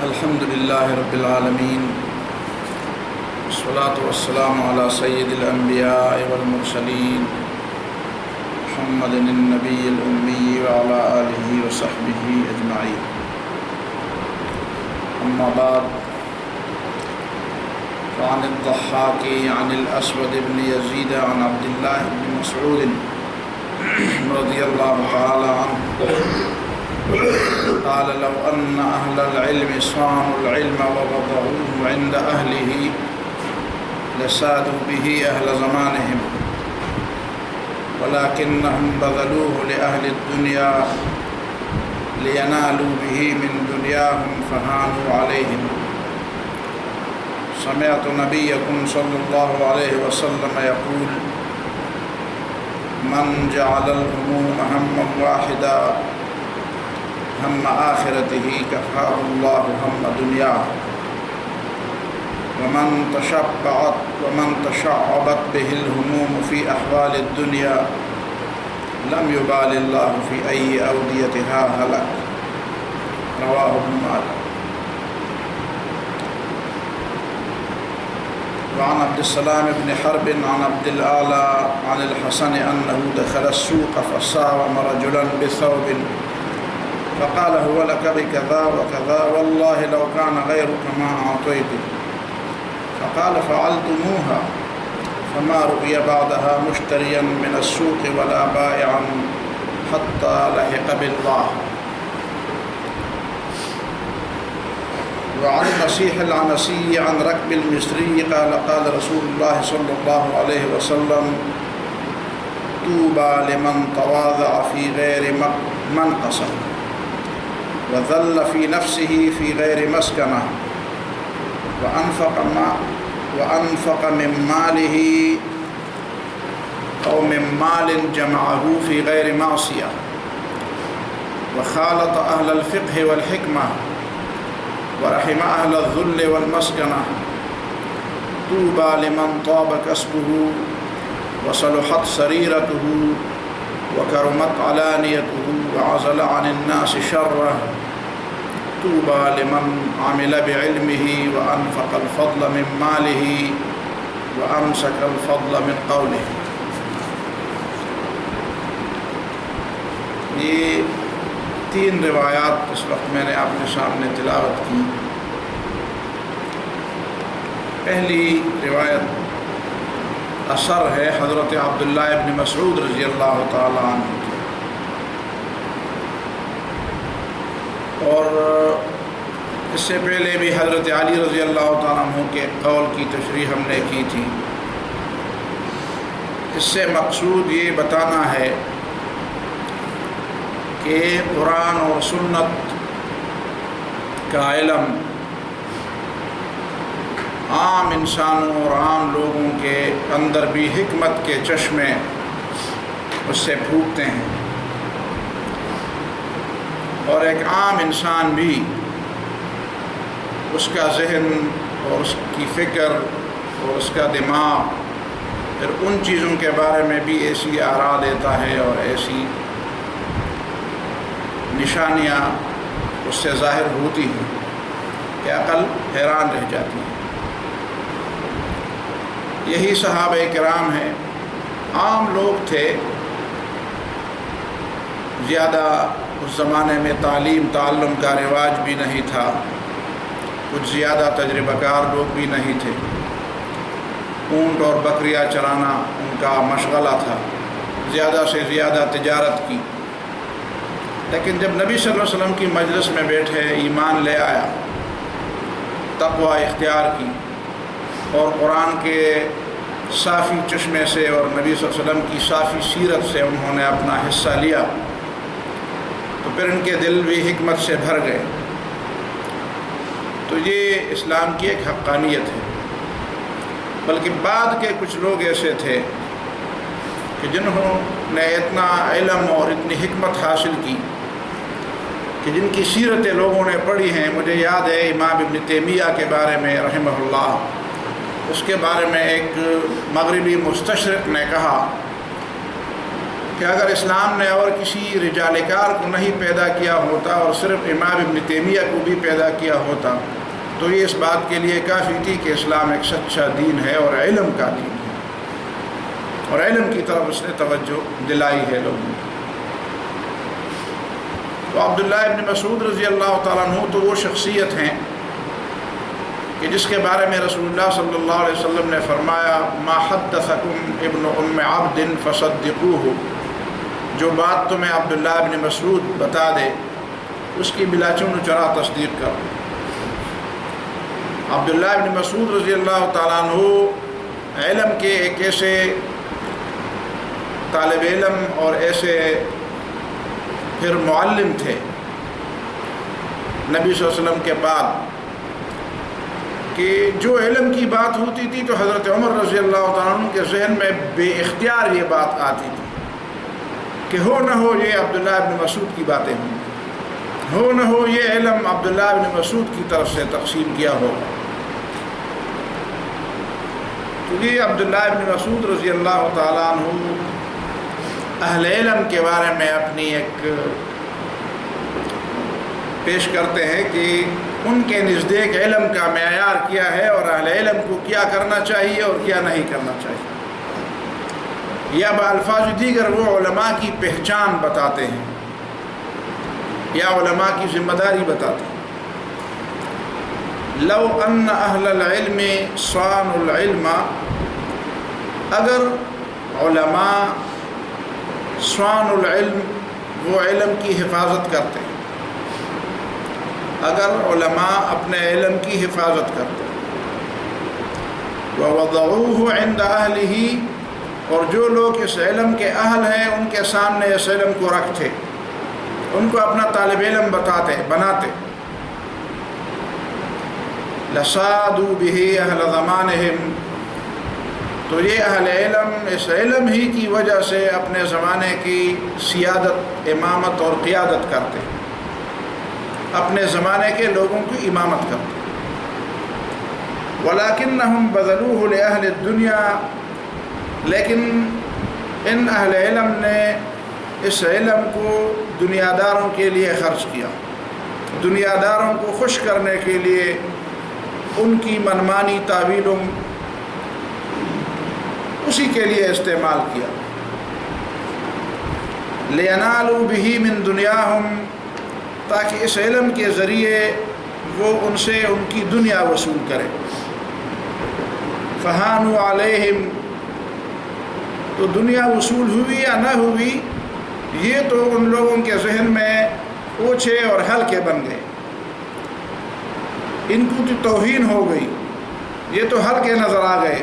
الحمد لله رب العالمين والصلاة والسلام على سيد الأنبياء والمرسلين محمد النبي الأمي وعلى آله وصحبه أجمعين. أما بعد، فعن الضحاك عن الأسود بن يزيد عن عبد الله بن مسعود رضي الله تعالى عنه قال: لو أن أهل العلم صانوا العلم ووضعوه عند أهله لسادوا به أهل زمانهم، ولكنهم بذلوه لأهل الدنيا لينالوا به من دنياهم فهانوا عليهم. سمعت نبيكم صلى الله عليه وسلم يقول: من جعل الهموم هما واحدا هم آخرته كفاه الله هم دنياه، ومن تشعبت به الهموم في أحوال الدنيا لم يبال الله في أي أوديتها هلك. رواه ابن ماجه. وعن عبد السلام بن حرب عن عبد الأعلى عن الحسن أنه دخل السوق فساوم رجلا بثوب فقال: هو لك بكذا وكذا، والله لو كان غيرك ما أعطيته. فقال: فعلتموها، فما رؤي بعدها مشتريا من السوق ولا بائعا حتى لحق بالله. وعن المسيح العنسي عن ركب المصري قال: قال رسول الله صلى الله عليه وسلم: طوبى لمن تواضع في غير منقصة وذل في نفسه في غير مسكنة وأنفق من ماله أو من مال جمعه في غير معصية وخالط أهل الفقه والحكمة ورحم أهل الذل والمسكنة. طوبى لمن طاب كسبه وصلحت سريرته وكرمت علانيته وعزل عن الناس شره. طوبى لمن عمل بعلمه وأنفق الفضل من ماله وأمسك الفضل من قوله. یہ تین روایات اس وقت میں نے آپ کے سامنے تلاوت کی. پہلی روایت اثر ہے حضرت عبداللہ ابن مسعود رضی اللہ تعالیٰ عنہ کی، اور اس سے پہلے بھی حضرت علی رضی اللہ تعالیٰ عنہ کے قول کی تشریح ہم نے کی تھی. اس سے مقصود یہ بتانا ہے کہ قرآن اور سنت کا علم عام انسانوں اور عام لوگوں کے اندر بھی حکمت کے چشمے اس سے پھوٹتے ہیں، اور ایک عام انسان بھی اس کا ذہن اور اس کی فکر اور اس کا دماغ پھر ان چیزوں کے بارے میں بھی ایسی آراء دیتا ہے اور ایسی نشانیاں اس سے ظاہر ہوتی ہیں کہ عقل حیران رہ جاتی ہے. یہی صحابہ کرام ہیں، عام لوگ تھے، زیادہ اس زمانے میں تعلیم کا رواج بھی نہیں تھا، کچھ زیادہ تجربہ کار لوگ بھی نہیں تھے. اونٹ اور بکریاں چرانا ان کا مشغلہ تھا، زیادہ سے زیادہ تجارت کی. لیکن جب نبی صلی اللہ علیہ وسلم کی مجلس میں بیٹھے، ایمان لے آیا، تقوی اختیار کی، اور قرآن کے صافی چشمے سے اور نبی صلی اللہ علیہ وسلم کی صافی سیرت سے انہوں نے اپنا حصہ لیا، تو پھر ان کے دل بھی حکمت سے بھر گئے. تو یہ اسلام کی ایک حقانیت ہے. بلکہ بعد کے کچھ لوگ ایسے تھے کہ جنہوں نے اتنا علم اور اتنی حکمت حاصل کی کہ جن کی سیرتیں لوگوں نے پڑھی ہیں. مجھے یاد ہے امام ابن تیمیہ کے بارے میں رحمہ اللہ، اس کے بارے میں ایک مغربی مستشرق نے کہا کہ اگر اسلام نے اور کسی رجال کار کو نہیں پیدا کیا ہوتا اور صرف امام ابن تیمیہ کو بھی پیدا کیا ہوتا تو یہ اس بات کے لیے کافی تھی کہ اسلام ایک سچا دین ہے اور علم کا دین ہے، اور علم کی طرف اس نے توجہ دلائی ہے لوگوں کو۔ تو عبداللہ ابن مسعود رضی اللہ تعالیٰ عنہ تو وہ شخصیت ہیں کہ جس کے بارے میں رسول اللہ صلی اللہ علیہ وسلم نے فرمایا ما حدثکم ابن ام عبد فصدقوہ، جو بات تمہیں عبداللہ ابن مسعود بتا دے اس کی بلا چون چرا تصدیق کرو۔ عبداللہ ابن مسعود رضی اللہ تعالیٰ عنہ علم کے ایک ایسے طالب علم اور ایسے پھر معلم تھے نبی صلی اللہ علیہ وسلم کے بعد کہ جو علم کی بات ہوتی تھی تو حضرت عمر رضی اللہ تعالیٰ عنہ کے ذہن میں بے اختیار یہ بات آتی تھی کہ ہو نہ ہو یہ عبداللہ ابن مسعود کی باتیں ہوں، ہو نہ ہو یہ علم عبداللہ ابن مسعود کی طرف سے تقسیم کیا ہو۔ تو یہ عبداللہ ابن مسعود رضی اللہ تعالیٰ عنہ اہل علم کے بارے میں اپنی ایک پیش کرتے ہیں کہ ان کے نزدیک علم کا معیار کیا ہے اور اہل علم کو کیا کرنا چاہیے اور کیا نہیں کرنا چاہیے، یا بالفاظ دیگر وہ علماء کی پہچان بتاتے ہیں یا علماء کی ذمہ داری بتاتے ہیں۔ لو ان اہل العلم صانوا العلم، اگر علماء صانوا العلم وہ علم کی حفاظت کرتے ہیں، اگر علماء اپنے علم کی حفاظت کرتے ووضعوه عند اہلہ، اور جو لوگ اس علم کے اہل ہیں ان کے سامنے اس علم کو رکھتے، ان کو اپنا طالب علم بناتے، لصادوا به اہل زمانہم، تو یہ اہل علم اس علم ہی کی وجہ سے اپنے زمانے کی سیادت، امامت اور قیادت کرتے، اپنے زمانے کے لوگوں کی امامت کرتے۔ وَلَكِنَّهُمْ بَذَلُوهُ لِأَهْلِ الدُّنْيَا، لیکن ان اہل علم نے اس علم کو دنیا داروں کے لیے خرچ کیا، دنیا داروں کو خوش کرنے کے لیے ان کی منمانی تعویلوں اسی کے لیے استعمال کیا۔ لِيَنَالُوا بِهِ مِن دُنْيَاهُمْ، تاکہ اس علم کے ذریعے وہ ان سے ان کی دنیا وصول کرے۔ فَهَانُوا عَلَيْهِمْ، تو دنیا وصول ہوئی یا نہ ہوئی یہ تو ان لوگوں کے ذہن میں اوچھے اور ہلکے بن گئے، ان کو تو توہین ہو گئی، یہ تو ہلکے نظر آ گئے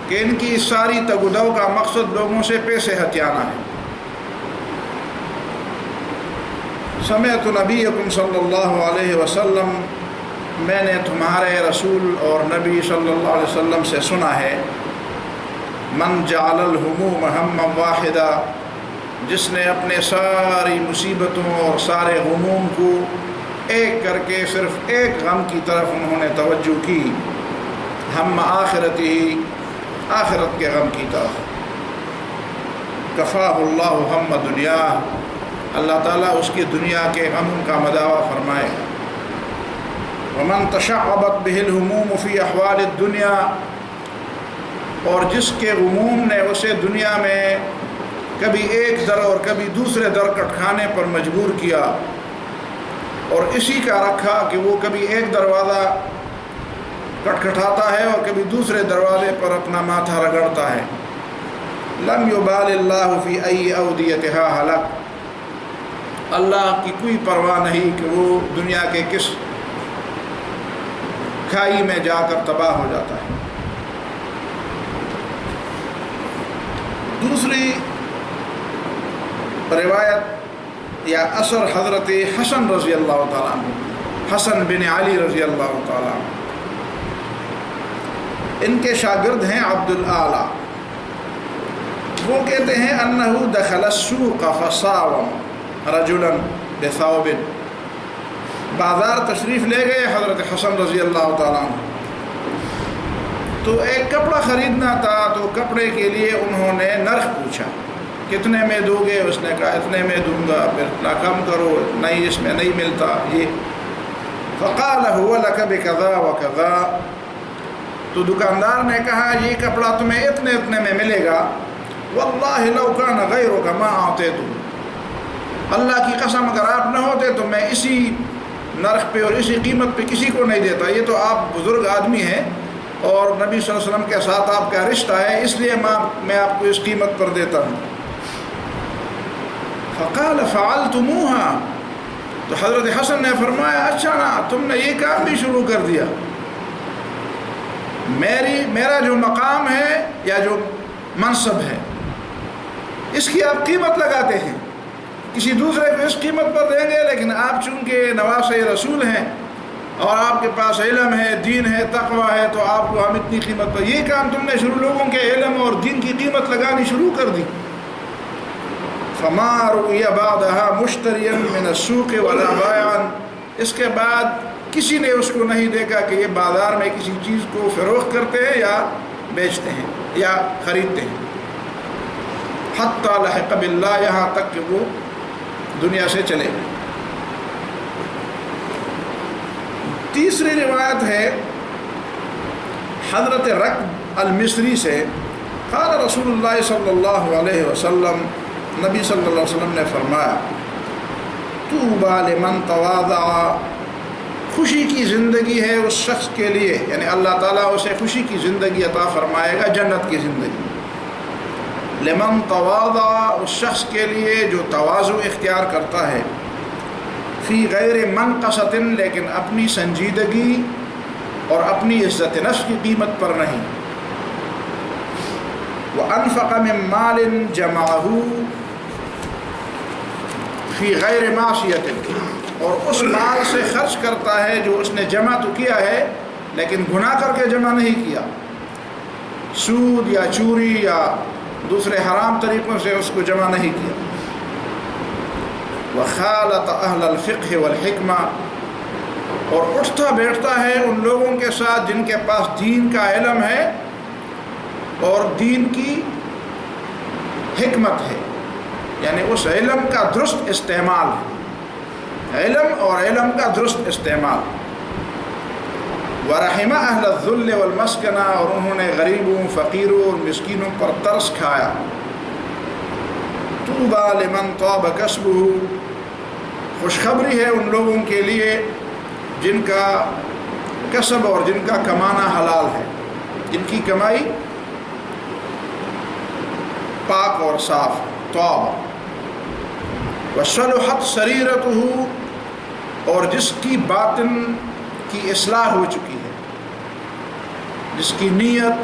کہ ان کی ساری تگدو کا مقصد لوگوں سے پیسے ہتھیانا ہے۔ سمعت نبیکم صلی اللہ علیہ وسلم، میں نے تمہارے رسول اور نبی صلی اللہ علیہ وسلم سے سنا ہے، من جعل الہموم ہما واحدہ، جس نے اپنے ساری مصیبتوں اور سارے غموم کو ایک کر کے صرف ایک غم کی طرف انہوں نے توجہ کی، ہم آخرتی، آخرت کے غم کی طرف، کفاہ اللہ ہم دنیا، اللہ تعالیٰ اس کی دنیا کے غموں کا مداوع فرمائے۔ ومن تشعبت به الہموم فی احوال الدنیا، اور جس کے غموم نے اسے دنیا میں کبھی ایک در اور کبھی دوسرے در کھٹکھانے پر مجبور کیا، اور اسی کا رکھا کہ وہ کبھی ایک دروازہ کھٹکھٹاتا ہے اور کبھی دوسرے دروازے پر اپنا ماتھا رگڑتا ہے، لم یبال اللہ فی ای اودیتہا ہلک، اللہ کی کوئی پرواہ نہیں کہ وہ دنیا کے کس کھائی میں جا کر تباہ ہو جاتا ہے۔ دوسری روایت یا اثر حضرت حسن رضی اللہ تعالیٰ عنہ، حسن بن علی رضی اللہ تعالیٰ عنہ، ان کے شاگرد ہیں عبد الاعلی، وہ کہتے ہیں انہو دخل السوق فصاوم رجلا بثوب، بازار تشریف لے گئے حضرت حسن رضی اللہ تعالیٰ عنہ، تو ایک کپڑا خریدنا تھا تو کپڑے کے لیے انہوں نے نرخ پوچھا، کتنے میں دو گے؟ اس نے کہا اتنے میں دوں گا. پھر اتنا کم کرو، نہیں اس میں نہیں ملتا یہ. فقال هو لك بكذا وكذا. تو دکاندار نے کہا یہ کپڑا تمہیں اتنے اتنے میں ملے گا. واللہ لو كان غيرك ما اعطيته. اللہ کی قسم اگر آپ نہ ہوتے تو میں اسی نرخ پہ اور اسی قیمت پہ کسی کو نہیں دیتا. یہ تو آپ بزرگ آدمی ہیں اور نبی صلی اللہ علیہ وسلم کے ساتھ آپ کا رشتہ ہے، اس لیے میں آپ کو اس قیمت پر دیتا ہوں. فقال فعلتموها. تو حضرت حسن نے فرمایا اچھا نا تم نے یہ کام بھی شروع کر دیا. میرا جو مقام ہے یا جو منصب ہے اس کی آپ قیمت لگاتے ہیں، کسی دوسرے کو اس قیمت پر دیں گے، لیکن آپ چونکہ نواسۂ رسول ہیں اور آپ کے پاس علم ہے، دین ہے، تقوی ہے، تو آپ کو ہم اتنی قیمت پر. یہ کام تم نے شروع لوگوں کے علم اور دین کی قیمت لگانی شروع کر دی. فما رؤي بعدها مشتريا من السوق ولا بائعا. اس کے بعد کسی نے اس کو نہیں دیکھا کہ یہ بازار میں کسی چیز کو فروخت کرتے ہیں یا بیچتے ہیں یا خریدتے ہیں. حتی لحق باللہ. یہاں تک کہ وہ دنیا سے چلے گئے. تیسری روایت ہے حضرت رکب المصری سے. قال رسول اللہ صلی اللہ علیہ وسلم. نبی صلی اللہ علیہ وسلم نے فرمایا طوبی لمن تواضع. خوشی کی زندگی ہے اس شخص کے لیے، یعنی اللہ تعالیٰ اسے خوشی کی زندگی عطا فرمائے گا، جنت کی زندگی. لمن تواضع، اس شخص کے لیے جو تواضع اختیار کرتا ہے. فی غیر منقصۃ، لیکن اپنی سنجیدگی اور اپنی عزت نفس کی قیمت پر نہیں. وانفق من مال جمعہ فی غیر معصیت، اور اس مال سے خرچ کرتا ہے جو اس نے جمع تو کیا ہے لیکن گناہ کر کے جمع نہیں کیا، سود یا چوری یا دوسرے حرام طریقوں سے اس کو جمع نہیں کیا. وخالط اہل الفقہ والحکمہ، اور اٹھتا بیٹھتا ہے ان لوگوں کے ساتھ جن کے پاس دین کا علم ہے اور دین کی حکمت ہے، یعنی اس علم کا درست استعمال ہے، علم اور علم کا درست استعمال. ورحم اہل الذل والمسکنہ، اور انہوں نے غریبوں، فقیروں اور مسکینوں پر ترس کھایا. طوبی لمن طاب کسبہ، خوشخبری ہے ان لوگوں کے لیے جن کا کسب اور جن کا کمانا حلال ہے، جن کی کمائی پاک اور صاف. طاب. وصلحت سریرتہ، اور جس کی باطن کی اصلاح ہو چکی ہے، جس کی نیت،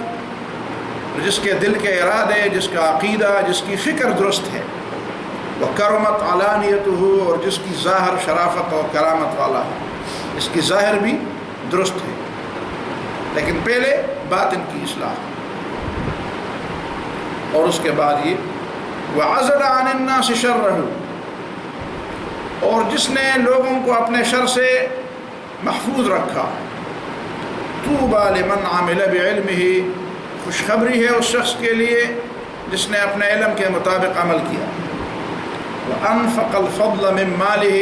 جس کے دل کے ارادے، جس کا عقیدہ، جس کی فکر درست ہے. وکرمت علانیتہ، اور جس کی ظاہر شرافت اور کرامت والا ہے، اس کی ظاہر بھی درست ہے لیکن پہلے باطن کی اصلاح. اور اس کے بعد یہ وعزل عن الناس شرہ، اور جس نے لوگوں کو اپنے شر سے محفوظ رکھا. طوبی لمن عمل بعلمہ، خوشخبری ہے اس شخص کے لیے جس نے اپنے علم کے مطابق عمل کیا. وانفق الفضل من مالہ،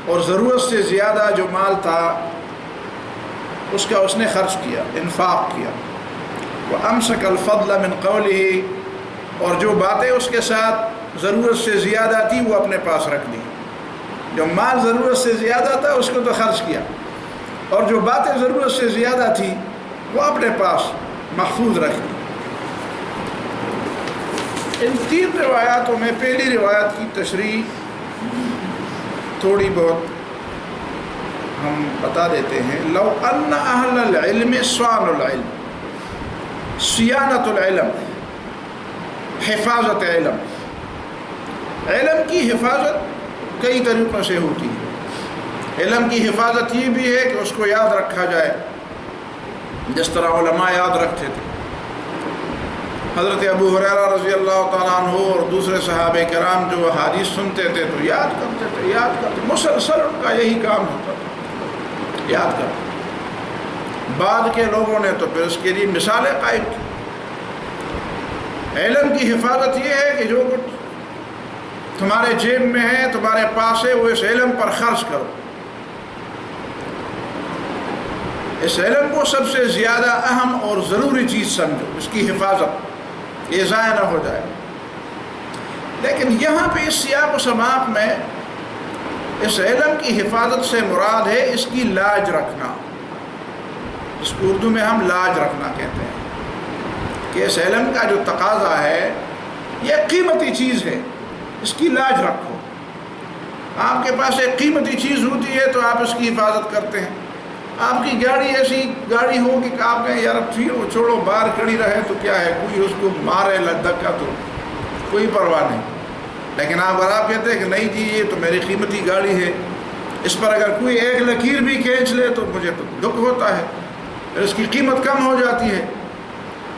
اور ضرورت سے زیادہ جو مال تھا اس کا اس نے خرچ کیا، انفاق کیا. وامسک الفضل من قولہ، اور جو باتیں اس کے ساتھ ضرورت سے زیادہ تھی وہ اپنے پاس رکھ لی. جو مال ضرورت سے زیادہ تھا اس کو تو خرچ کیا، اور جو باتیں ضرورت سے زیادہ تھی وہ اپنے پاس محفوظ رکھ لی. ان تین روایاتوں میں پہلی روایت کی تشریح تھوڑی بہت ہم بتا دیتے ہیں. لو ان اہل العلم صان العلم، صیانت العلم، حفاظت علم. علم کی حفاظت کئی طریقوں سے ہوتی ہے. علم کی حفاظت یہ بھی ہے کہ اس کو یاد رکھا جائے، جس طرح علماء یاد رکھتے تھے. حضرت ابو ہریرہ رضی اللہ تعالیٰ عنہ اور دوسرے صحابہ کرام جو حدیث سنتے تھے تو یاد کرتے تھے، یاد کرتے، مسلسل ان کا یہی کام ہوتا تھا، یاد کرتے. بعد کے لوگوں نے تو پھر اس کے لیے مثالیں قائم کی. علم کی حفاظت یہ ہے کہ جو کچھ تمہارے جیب میں ہے، تمہارے پاس ہے، وہ اس علم پر خرچ کرو. اس علم کو سب سے زیادہ اہم اور ضروری چیز سمجھو، اس کی حفاظت، یہ ضائع نہ ہو جائے. لیکن یہاں پہ اس سیاق و سباق میں اس علم کی حفاظت سے مراد ہے اس کی لاج رکھنا. اس کو اردو میں ہم لاج رکھنا کہتے ہیں کہ اس علم کا جو تقاضا ہے یہ قیمتی چیز ہے، اس کی لاج رکھو. آپ کے پاس ایک قیمتی چیز ہوتی ہے تو آپ اس کی حفاظت کرتے ہیں. آپ کی گاڑی ایسی گاڑی ہو کہ آپ کہیں یار وہ چھوڑو باہر کھڑی رہے تو کیا ہے، کوئی اس کو مارے دھکا تو کوئی پرواہ نہیں. لیکن اگر آپ کہتے ہیں کہ نہیں جی یہ تو میری قیمتی گاڑی ہے، اس پر اگر کوئی ایک لکیر بھی کھینچ لے تو مجھے تو دکھ ہوتا ہے، پھر اس کی قیمت کم ہو جاتی ہے.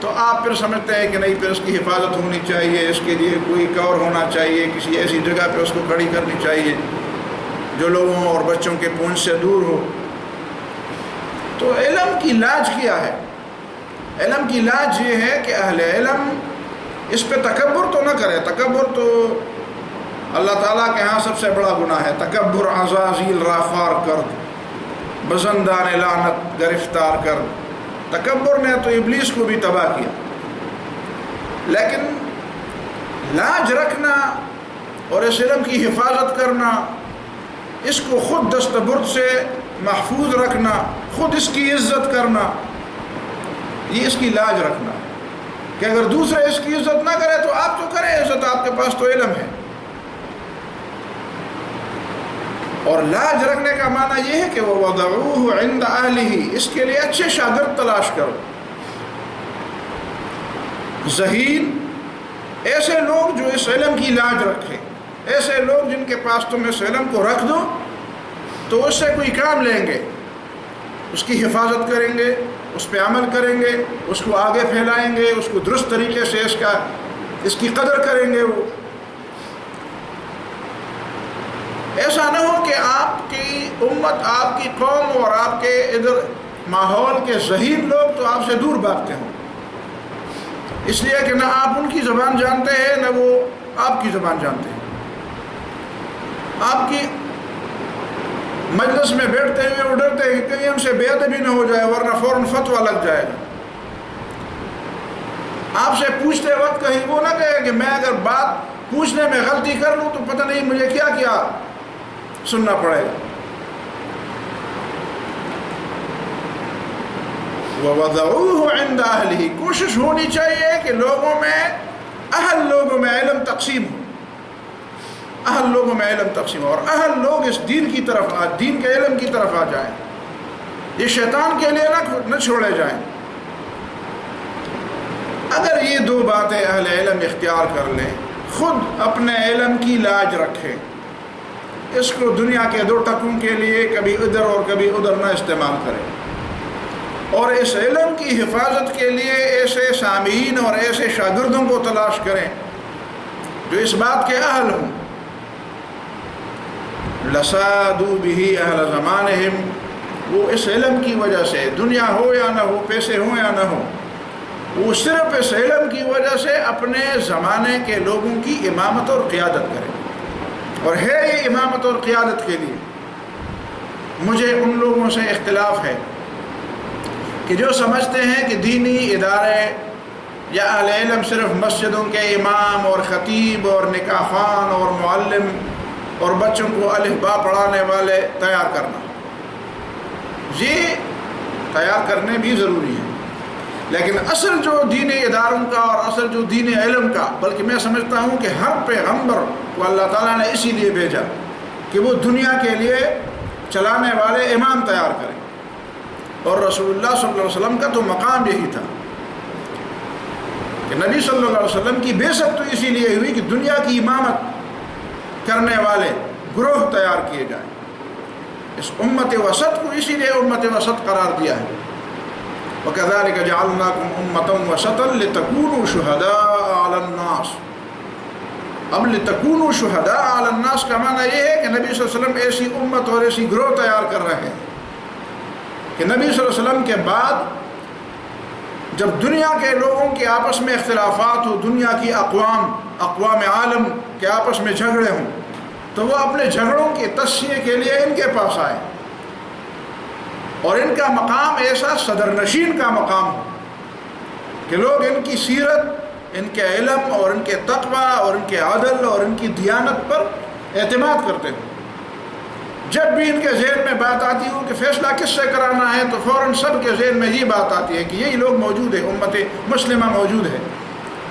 تو آپ پھر سمجھتے ہیں کہ نہیں، پھر اس کی حفاظت ہونی چاہیے، اس کے لیے کوئی کور ہونا چاہیے، کسی ایسی جگہ پہ اس کو کھڑی کرنی چاہیے جو لوگوں اور بچوں کے پہنچ سے دور ہو. تو علم کی لاج کیا ہے؟ علم کی لاج یہ ہے کہ اہل علم اس پہ تکبر تو نہ کرے. تکبر تو اللہ تعالیٰ کے ہاں سب سے بڑا گناہ ہے. تکبر عزازیل راخار کرد، بزندان لعنت گرفتار کرد. تکبر نے تو ابلیس کو بھی تباہ کیا. لیکن لاج رکھنا اور اس علم کی حفاظت کرنا، اس کو خود دستبرد سے محفوظ رکھنا، خود اس کی عزت کرنا، یہ اس کی لاج رکھنا ہے کہ اگر دوسرے اس کی عزت نہ کرے تو آپ تو کریں عزت، آپ کے پاس تو علم ہے. اور لاج رکھنے کا معنی یہ ہے کہ وہ وضعوہ عند اہلہ، اس کے لیے اچھے شاگرد تلاش کرو. ذہین، ایسے لوگ جو اس علم کی لاج رکھیں، ایسے لوگ جن کے پاس تم اس علم کو رکھ دو تو اس سے کوئی کام لیں گے، اس کی حفاظت کریں گے، اس پہ عمل کریں گے، اس کو آگے پھیلائیں گے، اس کو درست طریقے سے اس کی قدر کریں گے. وہ ایسا نہ ہو کہ آپ کی امت، آپ کی قوم اور آپ کے ادھر ماحول کے ذہین لوگ تو آپ سے دور بھاگتے ہوں، اس لیے کہ نہ آپ ان کی زبان جانتے ہیں نہ وہ آپ کی زبان جانتے ہیں. آپ کی مجلس میں بیٹھتے ہوئے وہ ڈرتے ہیں کہ کہیں ہم سے بے ادبی نہ ہو جائے ورنہ فوراً فتویٰ لگ جائے گا. آپ سے پوچھتے وقت کہیں وہ نہ کہے کہ میں اگر بات پوچھنے میں غلطی کر لوں تو پتہ نہیں مجھے کیا کیا سننا پڑے گا. وَوَضَعُوهُ عِنْدَ أَهْلِهِ، کوشش ہونی چاہیے کہ لوگوں میں، اہل لوگوں میں علم تقسیم ہو. اہل لوگوں میں علم تقسیم ہو اور اہل لوگ اس دین کی طرف دین کے علم کی طرف آ جائیں. یہ شیطان کے لیے نہ چھوڑے جائیں. اگر یہ دو باتیں اہل علم اختیار کر لیں، خود اپنے علم کی لاج رکھیں، اس کو دنیا کے دو ٹکوں کے لیے کبھی ادھر اور کبھی ادھر نہ استعمال کریں، اور اس علم کی حفاظت کے لیے ایسے سامعین اور ایسے شاگردوں کو تلاش کریں جو اس بات کے اہل ہوں. لَسَادُوا بِهِ أَهْلَ زَمَانِهِمْ، وہ اس علم کی وجہ سے، دنیا ہو یا نہ ہو، پیسے ہوں یا نہ ہو، وہ صرف اس علم کی وجہ سے اپنے زمانے کے لوگوں کی امامت اور قیادت کریں. اور ہے یہ امامت اور قیادت کے لیے. مجھے ان لوگوں سے اختلاف ہے کہ جو سمجھتے ہیں کہ دینی ادارے یا اہل علم صرف مسجدوں کے امام اور خطیب اور نکاح خوان اور معلم اور بچوں کو الف با پڑھانے والے تیار کرنا، یہ تیار کرنے بھی ضروری ہے، لیکن اصل جو دین اداروں کا اور اصل جو دین علم کا، بلکہ میں سمجھتا ہوں کہ ہر پیغمبر کو اللہ تعالیٰ نے اسی لیے بھیجا کہ وہ دنیا کے لیے چلانے والے امام تیار کریں. اور رسول اللہ صلی اللہ علیہ وسلم کا تو مقام یہی تھا کہ نبی صلی اللہ علیہ وسلم کی بعثت تو اسی لیے ہوئی کہ دنیا کی امامت کرنے والے گروہ تیار کیے جائیں. اس امت وسط کو اسی لیے امت وسط قرار دیا ہے. وَكَذَلِكَ جَعَلْنَاكُمْ أُمَّةً وَسَطًا لِتَكُونُوا شُهَدَاءَ عَلَى النَّاسِ. اب لِتَكُونُوا شُهَدَاءَ عَلَى النَّاسِ کا معنی یہ ہے کہ نبی صلی اللہ علیہ وسلم ایسی امت اور ایسی گروہ تیار کر رہے ہیں کہ نبی صلی اللہ علیہ وسلم کے بعد جب دنیا کے لوگوں کے آپس میں اختلافات ہو، دنیا کی اقوام عالم کے آپس میں جھگڑے ہوں، تو وہ اپنے جھگڑوں کے تصفیے کے لیے ان کے پاس آئے، اور ان کا مقام ایسا صدر نشین کا مقام ہو کہ لوگ ان کی سیرت، ان کے علم اور ان کے تقوی اور ان کے عدل اور ان کی دیانت پر اعتماد کرتے ہیں۔ جب بھی ان کے ذہن میں بات آتی ہو کہ فیصلہ کس سے کرانا ہے، تو فوراً سب کے ذہن میں یہ بات آتی ہے کہ یہی لوگ موجود ہیں، امت مسلمہ موجود ہے،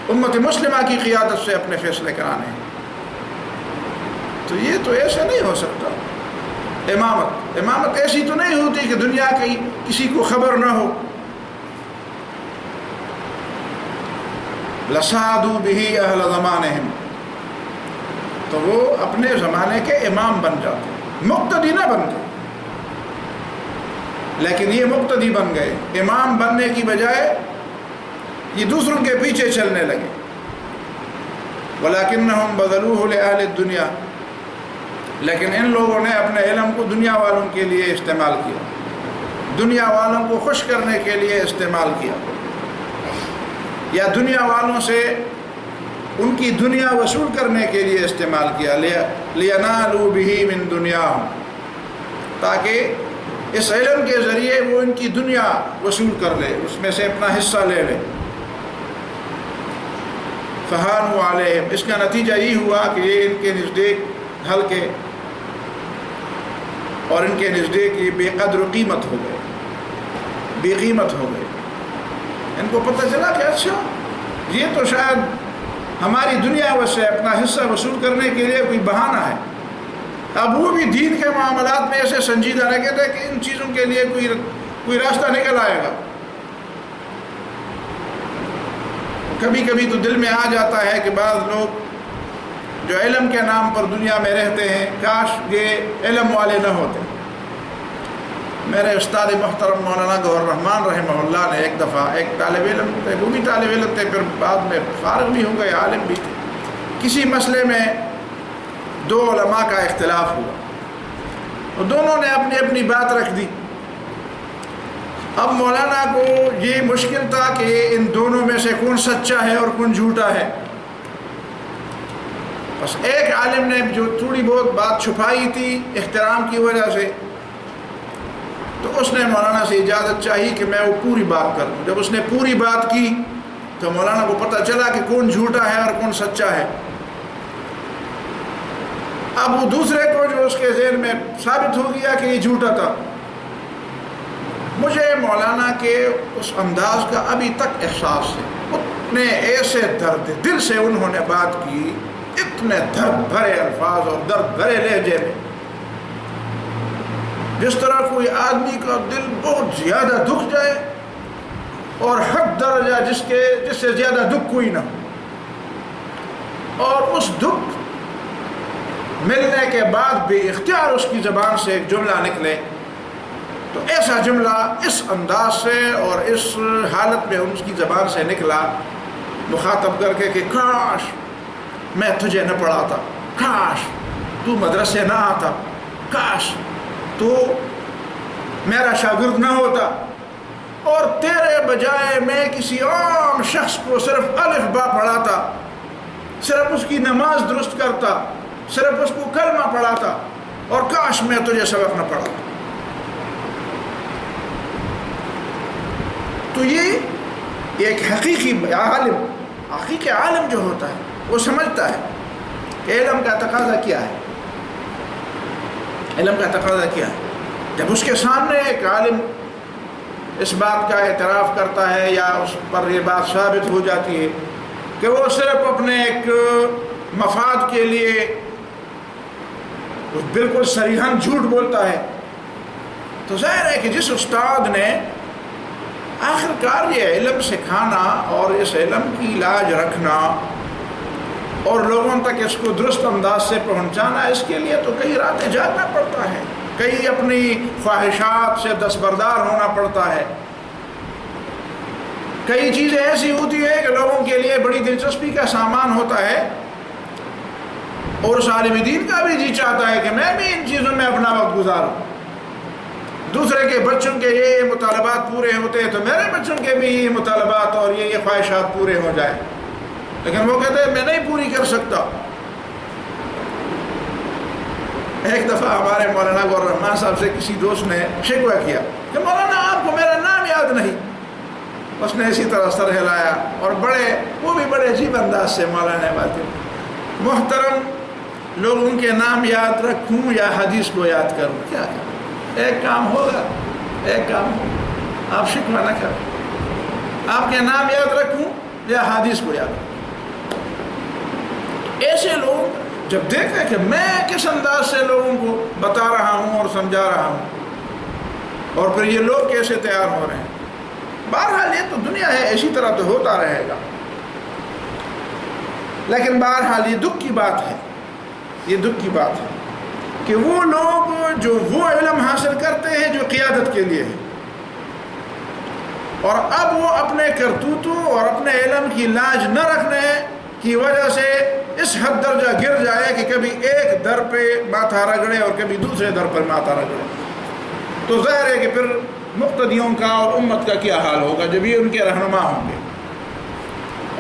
امت مسلمہ کی قیادت سے اپنے فیصلے کرانے ہیں۔ تو یہ تو ایسے نہیں ہو سکتا۔ امامت ایسی تو نہیں ہوتی کہ دنیا کی کسی کو خبر نہ ہو۔ لَسَعَدُوا بِهِ أَهْلَ زَمَانِهِمْ، تو وہ اپنے زمانے کے امام بن جاتے، مقتدی نہ بنتے، لیکن یہ مقتدی بن گئے۔ امام بننے کی بجائے یہ دوسروں کے پیچھے چلنے لگے۔ وَلَكِنَّهُمْ بَذَلُوهُ لِأَهْلِ الدُّنْيَا، لیکن ان لوگوں نے اپنے علم کو دنیا والوں کے لیے استعمال کیا، دنیا والوں کو خوش کرنے کے لیے استعمال کیا، یا دنیا والوں سے ان کی دنیا وصول کرنے کے لیے استعمال کیا، لِيَنَالُوا بِهِ مِن دُنْيَاهُمْ، تاکہ اس علم کے ذریعے وہ ان کی دنیا وصول کر لے، اس میں سے اپنا حصہ لے لے۔ فَهَانُوا عَلَيْهِمْ، اس کا نتیجہ یہ ہوا کہ یہ ان کے نزدیک ہلکے اور ان کے نزدیک یہ بے قدر و قیمت ہو گئے، بے قیمت ہو گئے۔ ان کو پتہ چلا کہ اچھا یہ تو شاید ہماری دنیا سے اپنا حصہ وصول کرنے کے لیے کوئی بہانہ ہے۔ اب وہ بھی دین کے معاملات میں ایسے سنجیدہ رہ گئے تھے کہ ان چیزوں کے لیے کوئی راستہ نکل آئے گا۔ کبھی کبھی تو دل میں آ جاتا ہے کہ بعض لوگ جو علم کے نام پر دنیا میں رہتے ہیں، کاش یہ علم والے نہ ہوتے۔ میرے استاد محترم مولانا گوہر الرحمان رحمہ اللہ نے ایک دفعہ ایک طالب علم تھے، وہ بھی طالب علم تھے، پھر بعد میں فارغ بھی ہو گئے، عالم بھی تھے، کسی مسئلے میں دو علماء کا اختلاف ہوا، اور دونوں نے اپنی اپنی بات رکھ دی۔ اب مولانا کو یہ مشکل تھا کہ ان دونوں میں سے کون سچا ہے اور کون جھوٹا ہے۔ بس ایک عالم نے جو تھوڑی بہت بات چھپائی تھی احترام کی وجہ سے، تو اس نے مولانا سے اجازت چاہی کہ میں وہ پوری بات کروں۔ جب اس نے پوری بات کی تو مولانا کو پتہ چلا کہ کون جھوٹا ہے اور کون سچا ہے۔ اب وہ دوسرے کو جو اس کے ذہن میں ثابت ہو گیا کہ یہ جھوٹا تھا، مجھے مولانا کے اس انداز کا ابھی تک احساس ہے، اتنے ایسے درد دل سے انہوں نے بات کی، اتنے درد بھرے الفاظ اور درد بھرے لہجے میں، جس طرح کوئی آدمی کا دل بہت زیادہ دکھ جائے اور حد درجہ جس سے زیادہ دکھ کوئی نہ ہو، اور اس دکھ ملنے کے بعد بھی اختیار اس کی زبان سے ایک جملہ نکلے، تو ایسا جملہ اس انداز سے اور اس حالت میں اس کی زبان سے نکلا مخاطب کر کے کہ کاش میں تجھے نہ پڑھاتا، کاش تو مدرسے نہ آتا، کاش تو میرا شاگرد نہ ہوتا، اور تیرے بجائے میں کسی عام شخص کو صرف الف با پڑھاتا، صرف اس کی نماز درست کرتا، صرف اس کو کلمہ پڑھاتا، اور کاش میں تجھے سبق نہ پڑھاتا۔ تو یہ ایک حقیقی عالم جو ہوتا ہے وہ سمجھتا ہے کہ علم کا تقاضا کیا ہے، علم کا تقاضا کیا ہے۔ جب اس کے سامنے ایک عالم اس بات کا اعتراف کرتا ہے یا اس پر یہ بات ثابت ہو جاتی ہے کہ وہ صرف اپنے ایک مفاد کے لیے بالکل صریحاً جھوٹ بولتا ہے، تو ظاہر ہے کہ جس استاد نے آخرکار یہ علم سکھانا اور اس علم کی لاج رکھنا اور لوگوں تک اس کو درست انداز سے پہنچانا، اس کے لیے تو کئی راتیں جاگنا پڑتا ہے، کئی اپنی خواہشات سے دستبردار ہونا پڑتا ہے، کئی چیزیں ایسی ہوتی ہیں کہ لوگوں کے لیے بڑی دلچسپی کا سامان ہوتا ہے، اور اس عالم دین کا بھی جی چاہتا ہے کہ میں بھی ان چیزوں میں اپنا وقت گزاروں، دوسرے کے بچوں کے یہ مطالبات پورے ہوتے ہیں تو میرے بچوں کے بھی یہ مطالبات اور یہ خواہشات پورے ہو جائیں، لیکن وہ کہتے ہیں میں نہیں پوری کر سکتا۔ ایک دفعہ ہمارے مولانا غور رحمان صاحب سے کسی دوست نے شکوہ کیا کہ مولانا آپ کو میرا نام یاد نہیں۔ اس نے اسی طرح سر ہلایا اور وہ بھی بڑے عجیب انداز سے مولانا باتیں، محترم لوگوں کے نام یاد رکھوں یا حدیث کو یاد کروں، کیا کروں؟ ایک کام ہوگا، ایک کام ہوگا، آپ شکوہ نہ کریں، آپ کے نام یاد رکھوں یا حدیث کو یاد رکھوں۔ ایسے لوگ جب دیکھیں کہ میں کس انداز سے لوگوں کو بتا رہا ہوں اور سمجھا رہا ہوں، اور پھر یہ لوگ کیسے تیار ہو رہے ہیں، بہرحال یہ تو دنیا ہے، اسی طرح تو ہوتا رہے گا، لیکن بہرحال یہ دکھ کی بات ہے، یہ دکھ کی بات ہے کہ وہ لوگ جو وہ علم حاصل کرتے ہیں جو قیادت کے لیے ہے، اور اب وہ اپنے کرتوتوں اور اپنے علم کی لاج نہ رکھنے کی وجہ سے اس حد درجہ گر جائے کہ کبھی ایک در پہ ماتھا رگڑے اور کبھی دوسرے در پر ماتھا رگڑے، تو ظاہر ہے کہ پھر مقتدیوں کا اور امت کا کیا حال ہوگا جب یہ ان کے رہنما ہوں گے۔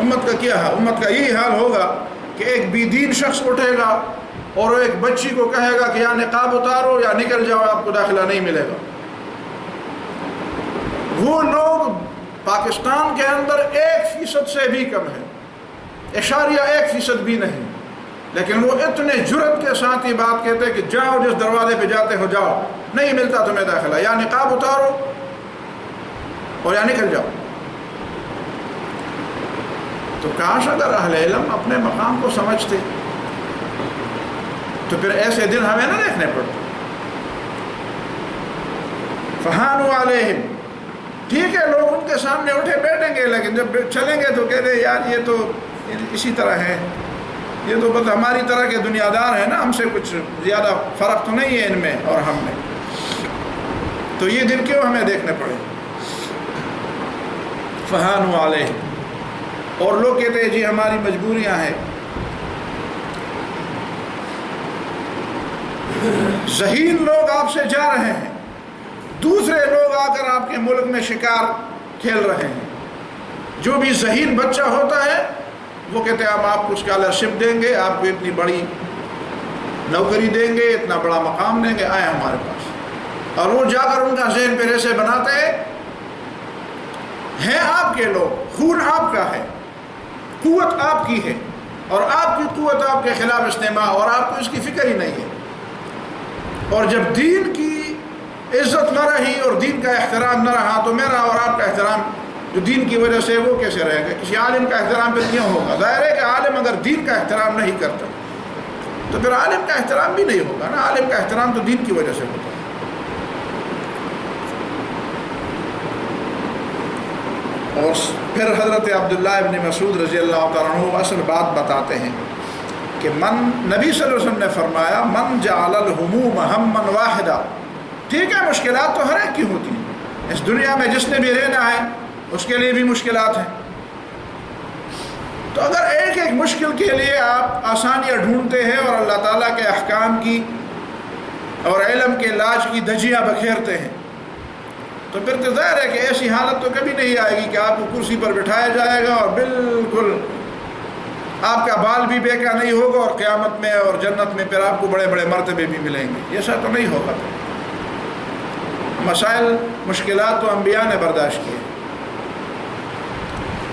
امت کا کیا حال؟ امت کا یہی حال ہوگا کہ ایک بی دین شخص اٹھے گا اور ایک بچی کو کہے گا کہ یا نقاب اتارو یا نکل جاؤ، آپ کو داخلہ نہیں ملے گا۔ وہ لوگ پاکستان کے اندر 1% سے بھی کم ہے، 0.1% بھی نہیں، لیکن وہ اتنے جرأت کے ساتھ یہ بات کہتے ہیں کہ جاؤ جس دروازے پہ جاتے ہو جاؤ، نہیں ملتا تمہیں داخلہ، یا نقاب اتارو اور یا نکل جاؤ۔ تو کاش اگر اہل علم اپنے مقام کو سمجھتے تو پھر ایسے دن ہمیں نہ دیکھنے پڑتے۔ فہانوا علیہم، ٹھیک ہے لوگ ان کے سامنے اٹھے بیٹھیں گے، لیکن جب چلیں گے تو کہتے ہیں یار یہ تو اسی طرح ہے، یہ تو بس ہماری طرح کے دنیا دار ہیں نا، ہم سے کچھ زیادہ فرق تو نہیں ہے ان میں اور ہم میں، تو یہ دن کیوں ہمیں دیکھنے پڑے؟ فہانوا علیہم، اور لوگ کہتے ہیں جی ہماری مجبوریاں ہیں۔ ذہین لوگ آپ سے جا رہے ہیں، دوسرے لوگ آ کر آپ کے ملک میں شکار کھیل رہے ہیں۔ جو بھی ذہین بچہ ہوتا ہے وہ کہتے ہیں ہم آپ کو اسکالرشپ دیں گے، آپ کو اتنی بڑی نوکری دیں گے، اتنا بڑا مقام دیں گے، آئے ہمارے پاس، اور وہ جا کر ان کا ذہن پہ ایسے بناتے ہیں آپ کے لوگ، خون آپ کا ہے، قوت آپ کی ہے، اور آپ کی قوت آپ کے خلاف استعمال، اور آپ کو اس کی فکر ہی نہیں ہے۔ اور جب دین کی عزت نہ رہی اور دین کا احترام نہ رہا تو میرا اور آپ کا احترام جو دین کی وجہ سے وہ کیسے رہے گا؟ کسی عالم کا احترام پھر کیوں ہوگا؟ ظاہر ہے کہ عالم اگر دین کا احترام نہیں کرتا تو پھر عالم کا احترام بھی نہیں ہوگا نا، عالم کا احترام تو دین کی وجہ سے ہوتا ہے۔ اور پھر حضرت عبداللہ ابن مسعود رضی اللہ تعالیٰ عنہ اصل بات بتاتے ہیں کہ نبی صلی اللہ علیہ وسلم نے فرمایا من جعل الہموم ہما واحدا، ٹھیک ہے مشکلات تو ہر ایک کی ہوتی ہیں، اس دنیا میں جس نے بھی رہنا ہے اس کے لیے بھی مشکلات ہیں، تو اگر ایک ایک مشکل کے لیے آپ آسانیاں ڈھونڈتے ہیں اور اللہ تعالیٰ کے احکام کی اور علم کے لاج کی دھجیاں بکھیرتے ہیں تو پھر تو ظاہر ہے کہ ایسی حالت تو کبھی نہیں آئے گی کہ آپ کو کرسی پر بٹھایا جائے گا اور بالکل آپ کا بال بھی بیکا نہیں ہوگا اور قیامت میں اور جنت میں پھر آپ کو بڑے بڑے مرتبے بھی ملیں گے، ایسا تو نہیں ہوگا۔ مسائل مشکلات تو انبیاء نے برداشت کیے۔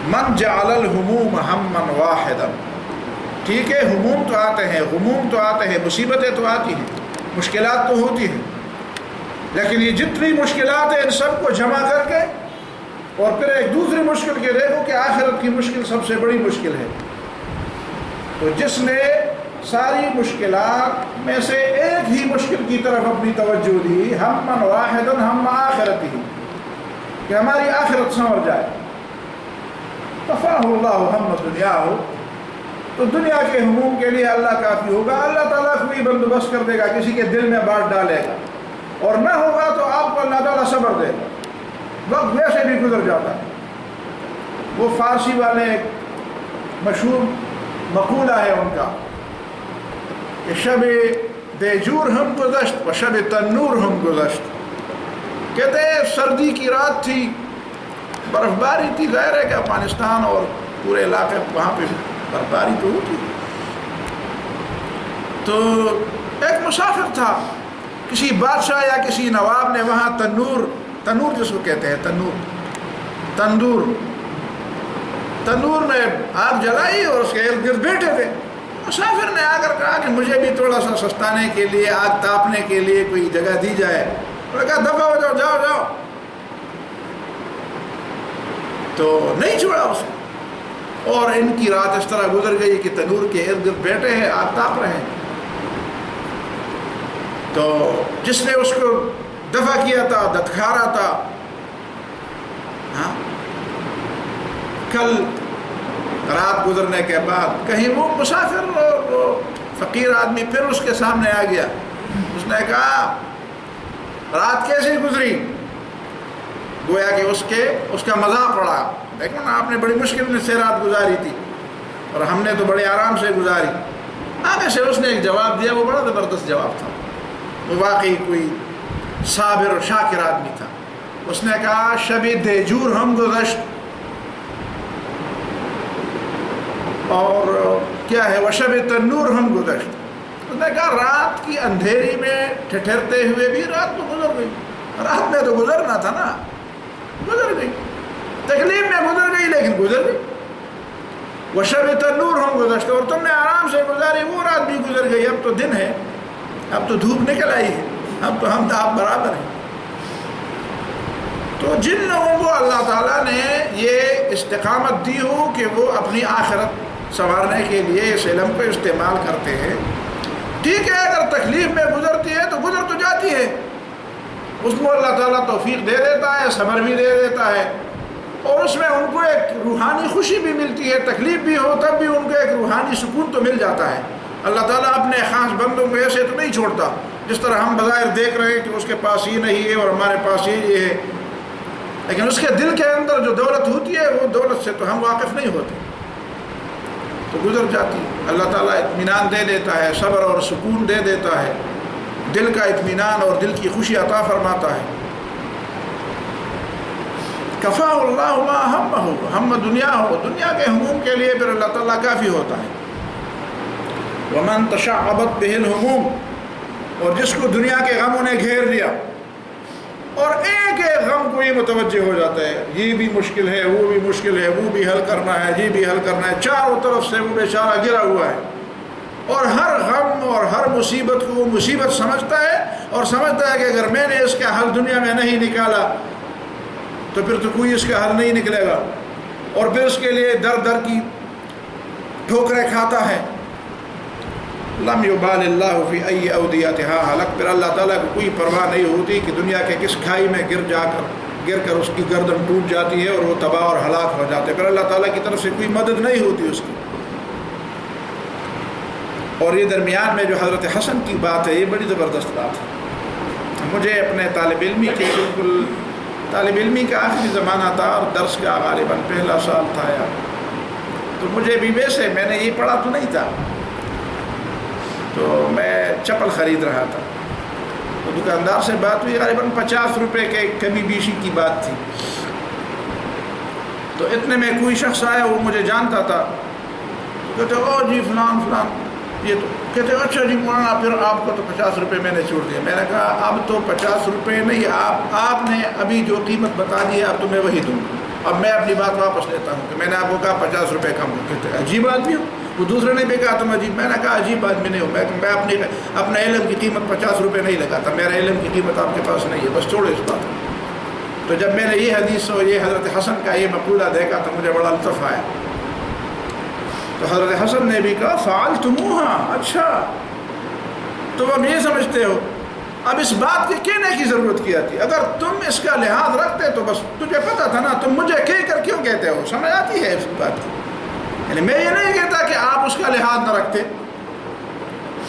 من جعل الہموم ہما واحدا، ٹھیک ہے ہموم تو آتے ہیں، غموم تو آتے ہیں، مصیبتیں تو آتی ہیں، مشکلات تو ہوتی ہیں، لیکن یہ جتنی مشکلات ہیں ان سب کو جمع کر کے اور پھر ایک دوسری مشکل کے دیکھو کہ آخرت کی مشکل سب سے بڑی مشکل ہے، تو جس نے ساری مشکلات میں سے ایک ہی مشکل کی طرف اپنی توجہ دی، ہما واحدا ہم آخرت ہی، کہ ہماری آخرت سنور جائے، کفاہ اللہ ہم دنیا ہو، تو دنیا کے ہموم کے لیے اللہ کافی ہوگا، اللہ تعالیٰ کوئی بندوبست کر دے گا، کسی کے دل میں بات ڈالے گا، اور نہ ہوگا تو آپ کو اللہ تعالیٰ صبر دے گا، وقت ویسے بھی گزر جاتا ہے۔ وہ فارسی والے ایک مشہور مقولہ ہے ان کا کہ شب دیجور ہم گذشت و شب تنور ہم گذشت، کہتے ہیں سردی کی رات تھی، برف باری تھی، ظاہر ہے کہ افغانستان اور پورے علاقے وہاں پہ برف باری تو ہوتی. تو ایک مسافر تھا، کسی بادشاہ یا کسی نواب نے وہاں تنور جس کو کہتے ہیں تندور میں آگ جلائی اور اس کے ارد گرد بیٹھے تھے. مسافر نے آ کر کہا کہ مجھے بھی تھوڑا سا سستانے کے لیے، آگ تاپنے کے لیے کوئی جگہ دی جائے. انہوں نے کہا دفع ہو جاؤ، جاؤ جاؤ. تو نہیں چھوڑا اس کو، اور ان کی رات اس طرح گزر گئی کہ تنور کے ارد گرد بیٹھے ہیں، آگ تاپ رہے ہیں. تو جس نے اس کو دفع کیا تھا، دتکارا تھا، کل رات گزرنے کے بعد کہیں وہ مسافر اور وہ فقیر آدمی پھر اس کے سامنے آ گیا. اس نے کہا رات کیسے گزری؟ گویا کہ اس کا مذاق اڑا. دیکھو نا، آپ نے بڑی مشکل میں سے رات گزاری تھی اور ہم نے تو بڑے آرام سے گزاری. آگے سے اس نے ایک جواب دیا، وہ بڑا زبردست جواب تھا. وہ واقعی کوئی صابر اور شاکر آدمی تھا. اس نے کہا شب دیجور ہم گزشت، اور کیا ہے وہ شب تنور ہم گزشت. اس نے کہا رات کی اندھیری میں ٹھٹھرتے ہوئے بھی رات تو گزر گئی. رات میں تو گزرنا تھا نا، گزر گئی. تکلیف میں گزر گئی لیکن گزر گئی. وہ شب تنور ہم گزشت، اور تم نے آرام سے گزاری، وہ رات بھی گزر گئی. اب تو دن ہے، اب تو دھوپ نکل آئی ہے، اب تو ہم تو آپ برابر ہیں. تو جن لوگوں کو اللہ تعالیٰ نے یہ استقامت دی ہو کہ وہ اپنی آخرت سنوارنے کے لیے اس علم کو استعمال کرتے ہیں، ٹھیک ہے، اگر تکلیف میں گزرتی ہے تو گزر تو جاتی ہے، اس کو اللہ تعالیٰ توفیق دے دیتا ہے، صبر بھی دے دیتا ہے، اور اس میں ان کو ایک روحانی خوشی بھی ملتی ہے. تکلیف بھی ہو تب بھی ان کو ایک روحانی سکون تو مل جاتا ہے. اللہ تعالیٰ اپنے خاص بندوں کو ایسے تو نہیں چھوڑتا جس طرح ہم بظاہر دیکھ رہے ہیں کہ اس کے پاس یہ نہیں ہے اور ہمارے پاس یہ ہے، لیکن اس کے دل کے اندر جو دولت ہوتی ہے وہ دولت سے تو ہم واقف نہیں ہوتے، تو گزر جاتی. اللہ تعالیٰ اطمینان دے دیتا ہے، صبر اور سکون دے دیتا ہے، دل کا اطمینان اور دل کی خوشی عطا فرماتا ہے. کفا اللہ ما ہمہ، ہم دنیا ہو، دنیا کے ہموم کے لیے پھر اللہ تعالیٰ کافی ہوتا ہے. ومن تشعبت بہ الہموم، اور جس کو دنیا کے غموں نے گھیر لیا اور ایک ایک غم کو ہی متوجہ ہو جاتا ہے، یہ بھی مشکل ہے، وہ بھی مشکل ہے، وہ بھی حل کرنا ہے، یہ بھی حل کرنا ہے، چاروں طرف سے وہ بیچارہ گرا ہوا ہے، اور ہر غم اور ہر مصیبت کو وہ مصیبت سمجھتا ہے، اور سمجھتا ہے کہ اگر میں نے اس کا حل دنیا میں نہیں نکالا تو پھر تو کوئی اس کا حل نہیں نکلے گا، اور پھر اس کے لیے در در کی ٹھوکریں کھاتا ہے. لم یبال اللہ فی ای اودیتہا ہلک، پھر اللہ تعالیٰ کو کوئی پرواہ نہیں ہوتی کہ دنیا کے کس کھائی میں گر کر اس کی گردن ٹوٹ جاتی ہے اور وہ تباہ اور ہلاک ہو جاتے، پھر اللہ تعالیٰ کی طرف سے کوئی مدد نہیں ہوتی اس کی. اور یہ درمیان میں جو حضرت حسن کی بات ہے، یہ بڑی زبردست بات ہے. مجھے اپنے طالب علمی کا آخری زمانہ تھا اور درس کا غالباً پہلا سال تھا تو مجھے بھی ویسے میں نے یہ پڑھا تو نہیں تھا، تو میں چپل خرید رہا تھا، تو دکاندار سے بات ہوئی، غالباً 50 روپے کے کمی بیشی کی بات تھی. تو اتنے میں کوئی شخص آیا، وہ مجھے جانتا تھا، کہتے او جی فلان فلان، یہ تو کہتے اچھا جی مولانا پھر آپ کو تو 50 روپے میں نے چھوڑ دیا. میں نے کہا اب تو 50 روپے نہیں، آپ نے ابھی جو قیمت بتا دی ہے اب تو میں وہی دوں. اب میں اپنی بات واپس لیتا ہوں کہ میں نے آپ کو کہا 50 روپے کم. کہتے عجیب آدمی ہو. وہ دوسرے نے بھی کہا تم عجیب. میں نے کہا عجیب آدمی نہیں ہوں، میں اپنے علم کی قیمت 50 روپے نہیں لگاتا، میرا علم کی قیمت آپ کے پاس نہیں ہے، بس چھوڑو اس بات. تو جب میں نے یہ حدیث اور یہ حضرت حسن کا یہ مقولہ دیکھا تو مجھے بڑا لطف آیا. تو حضرت حسن نے بھی کہا فعلتموہا، اچھا تم اب یہ سمجھتے ہو، اب اس بات کے کہنے کی ضرورت کیا تھی؟ اگر تم اس کا لحاظ رکھتے تو بس تجھے پتا تھا نا، تم مجھے کہہ کر کیوں کہتے ہو؟ سمجھ آتی ہے اس بات کی. یعنی میں یہ نہیں کہتا کہ آپ اس کا لحاظ نہ رکھتے،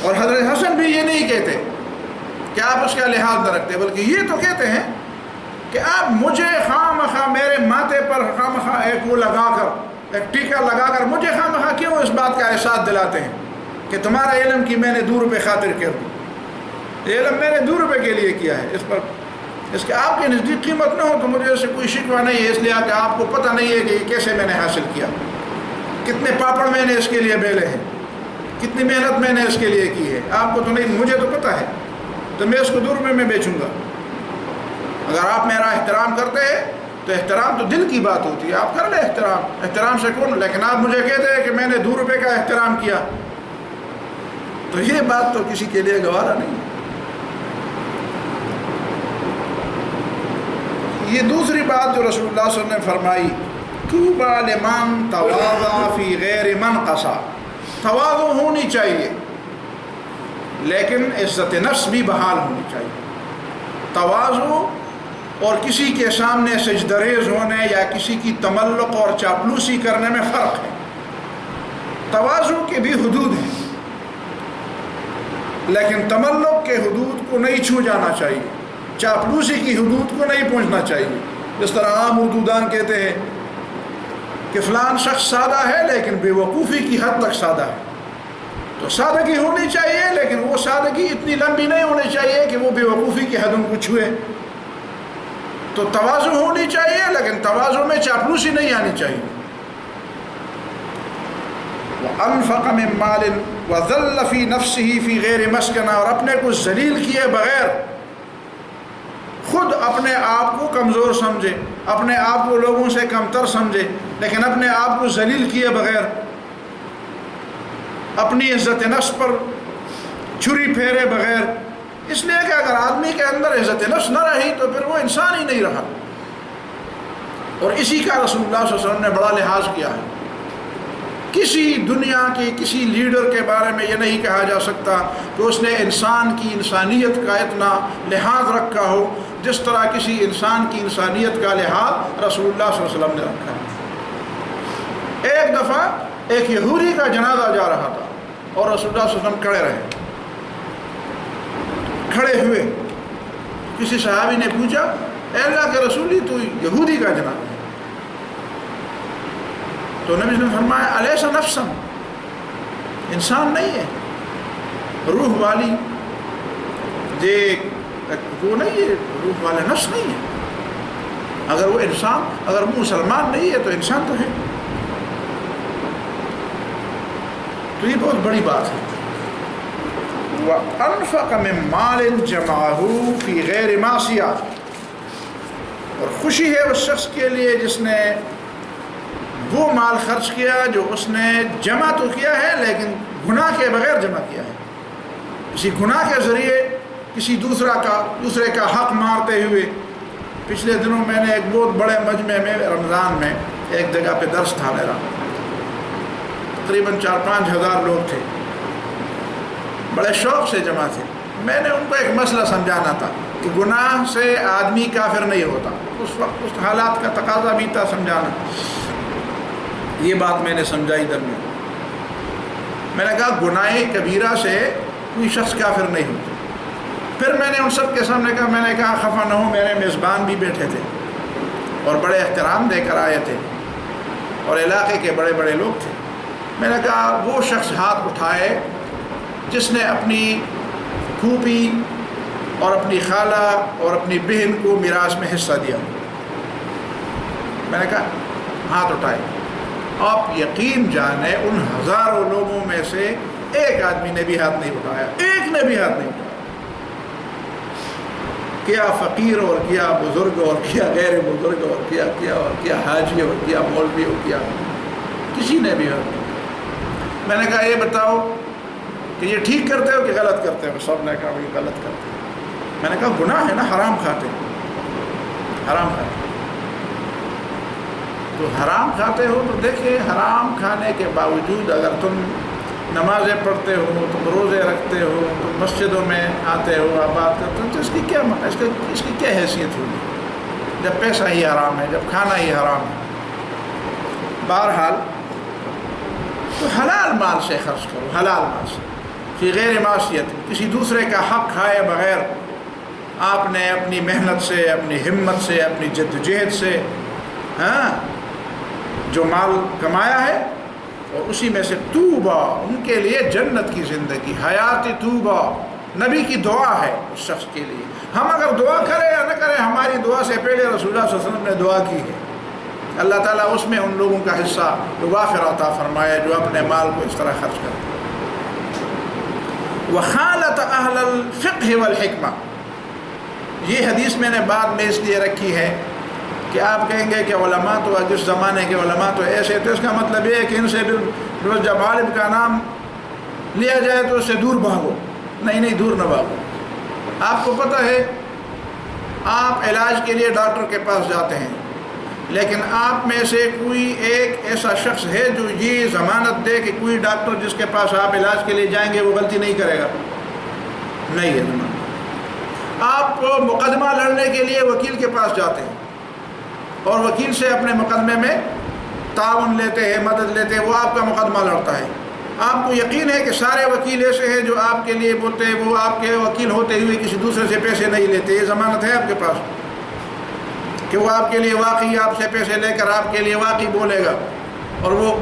اور حضرت حسن بھی یہ نہیں کہتے کہ آپ اس کا لحاظ نہ رکھتے، بلکہ یہ تو کہتے ہیں کہ آپ مجھے خواہ مخواہ میرے ماتھے پر خواہ مخواہ ایک وہ لگا کر، ایک ٹیکہ لگا کر مجھے خواہ مخواہ کیوں اس بات کا احساس دلاتے ہیں کہ تمہارا علم کی میں نے 2 روپے خاطر کر دوں. یہ علم میں نے 2 روپے کے لیے کیا ہے، اس پر اس کے آپ کے نزدیک قیمت نہ ہو تو مجھے اس سے کوئی شکوہ نہیں ہے، اس لیے کہ آپ کو پتہ نہیں ہے کہ یہ کیسے میں نے حاصل کیا، کتنے پاپڑ میں نے اس کے لیے بیلے ہیں، کتنی محنت میں نے اس کے لیے کی ہے، آپ کو تو نہیں، مجھے تو پتہ ہے، تو میں اس کو 2 روپے میں بیچوں گا۔ اگر آپ میرا احترام کرتے ہیں تو احترام تو دل کی بات ہوتی ہے، آپ کر لیں احترام سے کون، لیکن آپ مجھے کہتے ہیں کہ میں نے 2 روپے کا احترام کیا، تو یہ بات تو کسی کے لیے گوارا نہیں ہے۔ یہ دوسری بات جو رسول اللہ صلی اللہ علیہ وسلم نے فرمائی، طوبی لمن تواضع فی غیر منقصہ، تواضع ہونی چاہیے لیکن عزت نفس بھی بحال ہونی چاہیے۔ تواضع اور کسی کے سامنے سجدریز ہونے یا کسی کی تملق اور چاپلوسی کرنے میں فرق ہے۔ تواضع کے بھی حدود ہیں، لیکن تملق کے حدود کو نہیں چھو جانا چاہیے، چاپلوسی کی حدود کو نہیں پہنچنا چاہیے۔ جس طرح عام اردو دان کہتے ہیں کہ فلان شخص سادہ ہے لیکن بے وقوفی کی حد تک سادہ ہے، تو سادگی ہونی چاہیے لیکن وہ سادگی اتنی لمبی نہیں ہونی چاہیے کہ وہ بے وقوفی کی حد ان کو چھوئے۔ تو تواضع ہونی چاہیے لیکن تواضع میں چاپلوسی نہیں آنی چاہیے۔ وَأَنفَقَ مِن مَالٍ وَذَلَّ فِي نَفْسِهِ فِي غَيْرِ مَسْكَنَةٍ، اور اپنے کو ذلیل کیے بغیر، خود اپنے آپ کو کمزور سمجھے، اپنے آپ کو لوگوں سے کمتر سمجھے، لیکن اپنے آپ کو ذلیل کیے بغیر، اپنی عزت نفس پر چھری پھیرے بغیر، اس لیے کہ اگر آدمی کے اندر عزت نفس نہ رہی تو پھر وہ انسان ہی نہیں رہا۔ اور اسی کا رسول اللہ صلی اللہ علیہ وسلم نے بڑا لحاظ کیا ہے۔ کسی دنیا کے کسی لیڈر کے بارے میں یہ نہیں کہا جا سکتا کہ اس نے انسان کی انسانیت کا اتنا لحاظ رکھا ہو جس طرح کسی انسان کی انسانیت کا لحاظ رسول اللہ صلی اللہ علیہ وسلم نے رکھا ہے۔ ایک دفعہ ایک یہودی کا جنازہ جا رہا تھا اور رسول اللہ صلی اللہ علیہ وسلم کھڑے رہے، کھڑے ہوئے، کسی صحابی نے پوچھا، اے اللہ کے رسول، تو یہودی کا جنازہ ہے؟ تو نبی نے فرمایا، الیس نفسا، انسان نہیں ہے، روح والی وہ نہیں ہے، روح والا نفس نہیں ہے۔ اگر وہ انسان، اگر وہ مسلمان نہیں ہے تو انسان تو ہے۔ تو یہ بہت بڑی بات ہے۔ وَأَنفَقَ مِن مَالٍ جَمَعَهُ فِي غَيْرِ مَعْصِيَةٍ، اور خوشی ہے اس شخص کے لیے جس نے وہ مال خرچ کیا جو اس نے جمع تو کیا ہے لیکن گناہ کے بغیر جمع کیا ہے، کسی گناہ کے ذریعے کسی دوسرے کا حق مارتے ہوئے۔ پچھلے دنوں میں نے ایک بہت بڑے مجمع میں رمضان میں ایک جگہ پہ درس تھا میرا، تقریباً 4-5 ہزار لوگ تھے، بڑے شوق سے جمع تھے۔ میں نے ان کو ایک مسئلہ سمجھانا تھا کہ گناہ سے آدمی کافر نہیں ہوتا، اس وقت اس حالات کا تقاضا بھی تھا سمجھانا۔ یہ بات میں نے سمجھائی درمیان، میں نے کہا گناہ کبیرہ سے کوئی شخص کافر نہیں ہوتا۔ پھر میں نے ان سب کے سامنے کہا، میں نے کہا خفا نہ ہو، میرے میزبان بھی بیٹھے تھے اور بڑے احترام دے کر آئے تھے اور علاقے کے بڑے بڑے لوگ تھے۔ میں نے کہا وہ شخص ہاتھ اٹھائے جس نے اپنی پھوپھی اور اپنی خالہ اور اپنی بہن کو میراث میں حصہ دیا۔ میں نے کہا ہاتھ اٹھائے۔ آپ یقین جانیں ان ہزاروں لوگوں میں سے ایک آدمی نے بھی ہاتھ نہیں اٹھایا، ایک نے بھی ہاتھ نہیں اٹھایا۔ کیا فقیر اور کیا بزرگ اور کیا غیر بزرگ اور کیا حاجی اور کیا مولوی اور کیا، کسی نے بھی ہاتھ نہیں اٹھایا۔ میں نے کہا یہ بتاؤ کہ یہ ٹھیک کرتے ہو کہ غلط کرتے ہو؟ سب نے کہا یہ غلط کرتے ہیں۔ میں نے کہا گناہ ہے نا، حرام کھاتے، حرام کھاتے، تو حرام کھاتے ہو تو دیکھیں حرام کھانے کے باوجود اگر تم نمازیں پڑھتے ہو، تم روزے رکھتے ہو، تم مسجدوں میں آتے ہو، آباد کرتے ہو، تو اس کی کیا اس کی کیا حیثیت ہوگی جب پیسہ ہی حرام ہے، جب کھانا ہی حرام ہے؟ بہرحال تو حلال مال سے خرچ کرو، حلال مال سے، فی غیر معصیت، کسی دوسرے کا حق کھائے بغیر آپ نے اپنی محنت سے، اپنی ہمت سے، اپنی جدوجہد سے جو مال کمایا ہے، اور اسی میں سے توبہ، ان کے لیے جنت کی زندگی، حیات توبہ، نبی کی دعا ہے اس شخص کے لیے. ہم اگر دعا کریں یا نہ کریں، ہماری دعا سے پہلے رسول اللہ صلی اللہ علیہ وسلم نے دعا کی ہے. اللہ تعالیٰ اس میں ان لوگوں کا حصہ وافر عطا فرمائے جو اپنے مال کو اس طرح خرچ کرتے ہیں. وخالط اہل الفقہ والحکمہ، یہ حدیث میں نے بعد میں اس لیے رکھی ہے کہ آپ کہیں گے کہ علماء تو جس زمانے کے علماء تو ایسے، تو اس کا مطلب یہ ہے کہ ان سے جب عالم کا نام لیا جائے تو اس سے دور بھاگو. نہیں، دور نہ بھاگو. آپ کو پتہ ہے آپ علاج کے لیے ڈاکٹر کے پاس جاتے ہیں، لیکن آپ میں سے کوئی ایک ایسا شخص ہے جو یہ ضمانت دے کہ کوئی ڈاکٹر جس کے پاس آپ علاج کے لیے جائیں گے وہ غلطی نہیں کرے گا؟ نہیں ہے ضمانت. آپ مقدمہ لڑنے کے لیے وکیل کے پاس جاتے ہیں اور وکیل سے اپنے مقدمے میں تعاون لیتے ہیں، مدد لیتے ہیں، وہ آپ کا مقدمہ لڑتا ہے. آپ کو یقین ہے کہ سارے وکیل ایسے ہیں جو آپ کے لیے بولتے ہیں، وہ آپ کے وکیل ہوتے ہوئے کسی دوسرے سے پیسے نہیں لیتے. یہ ضمانت ہے آپ کے پاس کہ وہ آپ کے لیے واقعی آپ سے پیسے لے کر آپ کے لیے واقعی بولے گا. اور وہ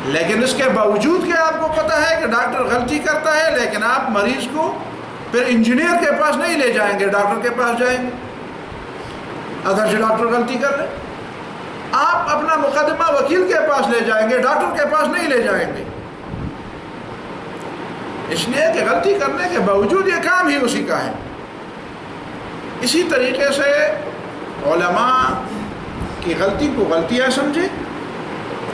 لیکن اس کے باوجود کہ آپ کو پتہ ہے کہ ڈاکٹر غلطی کرتا ہے، لیکن آپ مریض کو پھر انجینئر کے پاس نہیں لے جائیں گے، ڈاکٹر کے پاس جائیں گے اگرچہ ڈاکٹر غلطی کر لے. آپ اپنا مقدمہ وکیل کے پاس لے جائیں گے، ڈاکٹر کے پاس نہیں لے جائیں گے، اس لیے کہ غلطی کرنے کے باوجود یہ کام ہی اسی کا ہے. اسی طریقے سے علماء کی غلطی کو غلطیاں سمجھے،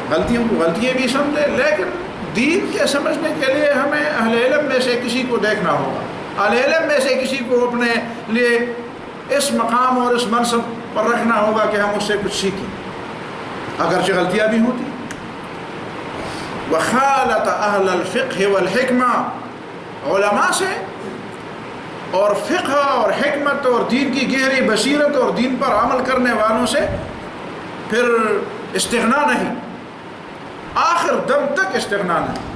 غلطیوں کو غلطیاں بھی سمجھے، لیکن دین کے سمجھنے کے لیے ہمیں اہل علم میں سے کسی کو دیکھنا ہوگا. اہل علم میں سے کسی کو اپنے لیے اس مقام اور اس منصب پر رکھنا ہوگا کہ ہم اس سے کچھ سیکھیں اگرچہ غلطیاں بھی ہوتی. وخالط اہل الفقہ والحکمہ، علماء سے اور فقہ اور حکمت اور دین کی گہری بصیرت اور دین پر عمل کرنے والوں سے پھر استغنا نہیں، آخر دم تک استغنا نہیں.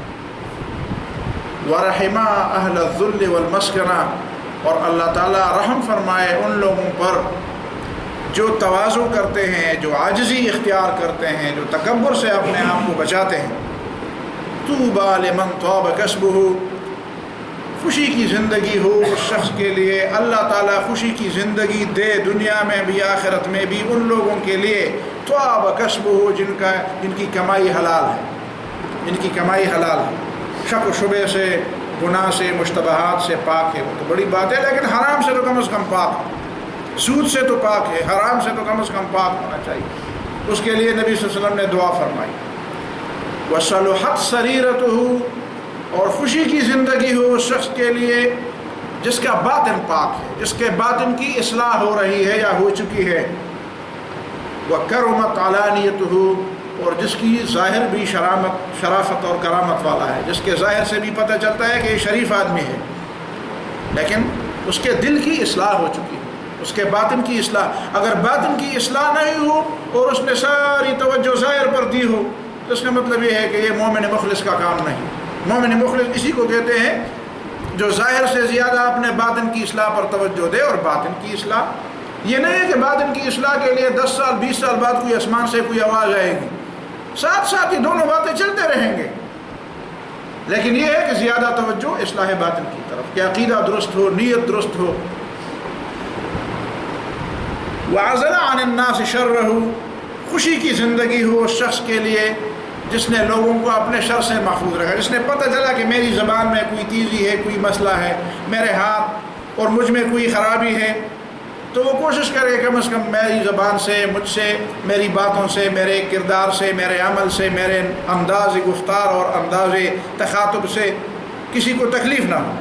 ورحمہ اہل الذل والمسکنہ، اور اللہ تعالیٰ رحم فرمائے ان لوگوں پر جو تواضع کرتے ہیں، جو عاجزی اختیار کرتے ہیں، جو تکبر سے اپنے آپ کو بچاتے ہیں. طوبی لمن طاب کسبہ، خوشی کی زندگی ہو اس شخص کے لیے، اللہ تعالیٰ خوشی کی زندگی دے دنیا میں بھی آخرت میں بھی ان لوگوں کے لیے طاب کسبہ جن کی کمائی حلال ہے، جن کی کمائی حلال ہے، شک و شبے سے، گناہ سے، مشتبہات سے پاک ہے. وہ تو بڑی بات ہے، لیکن حرام سے تو کم از کم پاک ہے، سود سے تو پاک ہے، حرام سے تو کم از کم پاک ہونا چاہیے. اس کے لیے نبی صلی اللہ علیہ وسلم نے دعا فرمائی. وصلحت سریرتہ، اور خوشی کی زندگی ہو اس شخص کے لیے جس کا باطن پاک ہے، جس کے باطن کی اصلاح ہو رہی ہے یا ہو چکی ہے. وکرمت علانیتہ، اور جس کی ظاہر بھی شرافت اور کرامت والا ہے، جس کے ظاہر سے بھی پتہ چلتا ہے کہ یہ شریف آدمی ہے، لیکن اس کے دل کی اصلاح ہو چکی ہے، اس کے باطن کی اصلاح. اگر باطن کی اصلاح نہیں ہو اور اس نے ساری توجہ ظاہر پر دی ہو تو اس کا مطلب یہ ہے کہ یہ مومن مخلص کا کام نہیں. مومن مخلص اسی کو کہتے ہیں جو ظاہر سے زیادہ اپنے باطن کی اصلاح پر توجہ دے. اور باطن کی اصلاح یہ نہیں ہے کہ باطن کی اصلاح کے لیے 10 سال 20 سال بعد کوئی آسمان سے کوئی آواز آئے گی، ساتھ ساتھ ہی دونوں باتیں چلتے رہیں گے، لیکن یہ ہے کہ زیادہ توجہ اصلاح باطن کی طرف، کہ عقیدہ درست ہو، نیت درست ہو. وعزل عن الناس شرہ، خوشی کی زندگی ہو اس شخص کے لیے جس نے لوگوں کو اپنے شر سے محفوظ رکھا، جس نے پتہ چلا کہ میری زبان میں کوئی تیزی ہے، کوئی مسئلہ ہے، میرے ہاتھ اور مجھ میں کوئی خرابی ہے، تو وہ کوشش کرے کم از کم میری زبان سے، مجھ سے، میری باتوں سے، میرے کردار سے، میرے عمل سے، میرے انداز گفتار اور انداز تخاطب سے کسی کو تکلیف نہ ہو.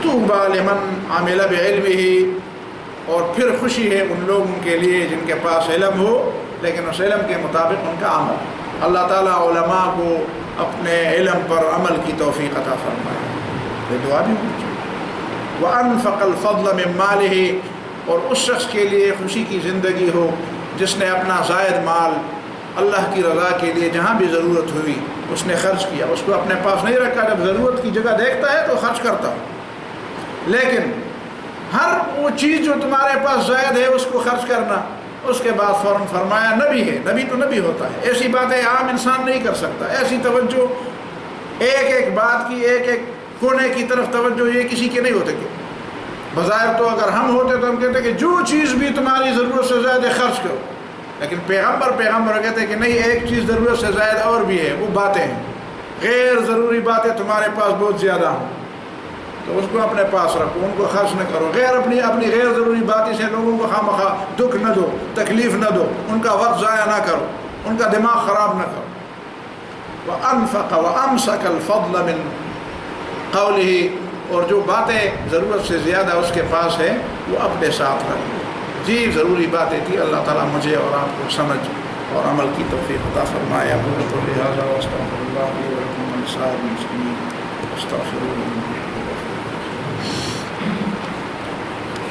طوبی لمن عمل بعلمہ، اور پھر خوشی ہے ان لوگوں کے لیے جن کے پاس علم ہو لیکن اس علم کے مطابق ان کا عمل. اللہ تعالیٰ علماء کو اپنے علم پر عمل کی توفیق عطا فرمائے. یہ دعا بھی ہونی چاہیے. وَأَنفَقَ الْفَضْلَ مِن مَالِهِ، اور اس شخص کے لیے خوشی کی زندگی ہو جس نے اپنا زائد مال اللہ کی رضا کے لیے جہاں بھی ضرورت ہوئی اس نے خرچ کیا، اس کو اپنے پاس نہیں رکھا. جب ضرورت کی جگہ دیکھتا ہے تو خرچ کرتا ہے، لیکن ہر وہ چیز جو تمہارے پاس زائد ہے اس کو خرچ کرنا. اس کے بعد فوراً فرمایا نبی ہے، نبی تو نبی ہوتا ہے، ایسی باتیں عام انسان نہیں کر سکتا، ایسی توجہ ایک ایک بات کی ایک ایک کونے کی طرف توجہ یہ کسی کے نہیں ہوتے کہ بظاہر تو اگر ہم ہوتے تو ہم کہتے کہ جو چیز بھی تمہاری ضرورت سے زیادہ خرچ کرو، لیکن پیغمبر کہتے ہیں کہ نہیں، ایک چیز ضرورت سے زائد اور بھی ہے، وہ باتیں ہیں، غیر ضروری باتیں تمہارے پاس بہت زیادہ ہوں تو اس کو اپنے پاس رکھو، ان کو خرچ نہ کرو، اپنی غیر ضروری باتیں سے لوگوں کو خواہ دکھ نہ دو، تکلیف نہ دو، ان کا وقت ضائع نہ کرو، ان کا دماغ خراب نہ کرو۔ وَأَنفَقَ وَأَمْسَكَ الْفَضْلَ مِنْ قَوْلِهِ، اور جو باتیں ضرورت سے زیادہ اس کے پاس ہے وہ اپنے ساتھ رکھو۔ جی ضروری باتیں تھی، اللہ تعالیٰ مجھے اور آپ کو سمجھ اور عمل کی توفیق عطا فرمائے۔ اقول قولی ھذا واستغفر اللہ لی ولکم ولسائر المسلمین، استغفروہ۔